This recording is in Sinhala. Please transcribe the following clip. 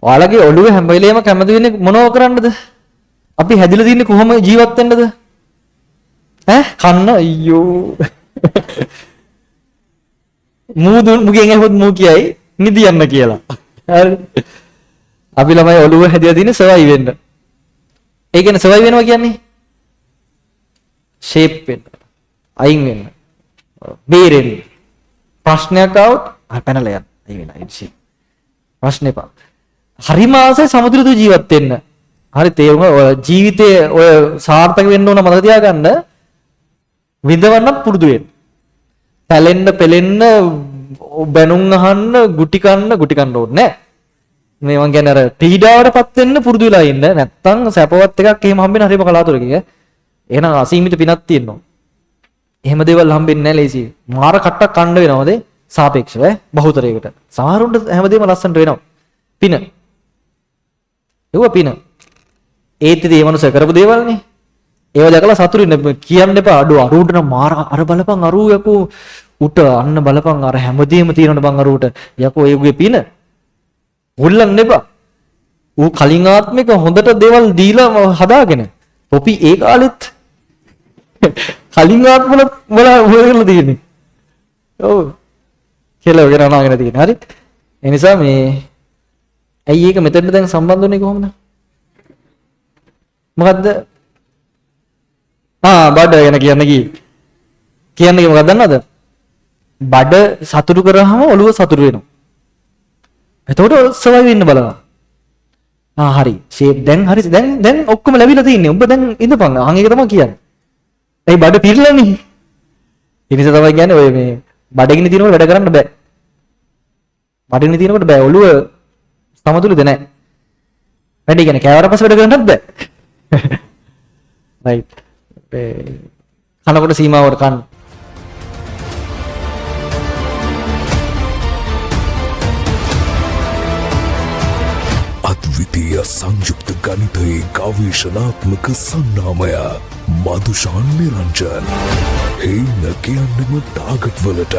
ඔයාලගේ ඔළුවේ හැම වෙලේම කැමති වෙන්නේ මොනව කරන්නද? අපි හැදිලා තින්නේ කොහොම ජීවත් වෙන්නද? කන්න අයියෝ. මුගෙන් ඇහුවොත් මූ කියයි නිදියන්න කියලා. හරි. අපි ළමයි ඔළුව හැදිලා තින්නේ සර්වයිව් වෙන්න. ඒ කියන්නේ සර්වයිව් වෙනවා කියන්නේ ෂේප් වෙන්න. අයින් වෙන්න. බේරෙන්න. ප්‍රශ්නයක් આવොත් පැනලා යන්න. ඒ වෙනයි ඉතින්. ප්‍රශ්නේ පා. හරිම ආසයි සමුද්‍රද ජීවත් වෙන්න. හරි තේරුම ජීවිතේ ඔය සාර්ථක වෙන්න ඕන මතක තියාගන්න. විඳවන්න පුරුදු වෙන්න. පැලෙන්න පෙලෙන්න බැනුම් අහන්න ගුටි කන්න ඕනේ නෑ. මේ මං කියන්නේ අර පීඩාවටපත් වෙන්න පුරුදු වෙලා ඉන්න. නැත්තම් සැපවත් එකක් එහෙම හම්බෙන්න හරිම කලාතුරකින්. එහෙනම් අසීමිත පිනක් තියෙනවා. එහෙම දේවල් හම්බෙන්නේ නැහැ ලේසි. මාර කට්ටක් කන්න වෙනවද? සාපේක්ෂව බහුතරයකට. සමහරුන්ට හැමදේම ලස්සනට වෙනවා. පින. ඒව පින. ඒත් ඉතින් මේ මනුස්සය කරපු දේවල්නේ. ඒව දැකලා සතුටු වෙන්න කියන්න එපා. අරුවට නම් මාර අර බලපන් අරු යකෝ උට අන්න බලපන් අර හැමදේම තියෙනවනේ බං අරුවට. යකෝ ඒගොල්ලේ පින. හොල්ලන්න එපා. ඌ කලින් ආත්මික හොඳට දේවල් දීලා හදාගෙන. තොපි ඒ කාලෙත් කලින් ආත්මවල හොයලා තියෙන්නේ. ඔව්. කියලා වගේ අනාගෙන තියෙන්නේ. හරි. ඒ නිසා මේ ඇයි ඒක මෙතනට දැන් සම්බන්ධ වෙන්නේ කොහොමද? මොකද්ද? බඩ ගැන කියන්නේ මොකක්ද දන්නවද? බඩ සතුටු කරාම ඔළුව සතුටු වෙනවා. එතකොට සර්වයිව් වෙන්න බලනවා. හරි. ෂේප් දැන් හරි දැන් ඔක්කොම ලැබිලා තින්නේ. ඔබ දැන් ඉඳපන්. ඒක තමයි කියන්නේ. ඒ බඩ පිරලානේ. ඒ නිසා තමයි කියන්නේ ඔය මේ බඩගිනි තිනකොට වැඩ කරන්න බෑ. බඩගිනි තිනකොට බෑ. ඔළුව සමතුලිත නැහැ. වැඩි කියන්නේ කෑවට පස්සේ වැඩ කරන්නත් බෑ. රයිට්. කනකොට සීමාවට කන්න. අද්විතීය සංයුක්ත ගණිතයේ ගවේෂණාත්මක සංනාමය මදුෂාන් නිරංජන්. හේන කියන්නෙම ටාගට් වලට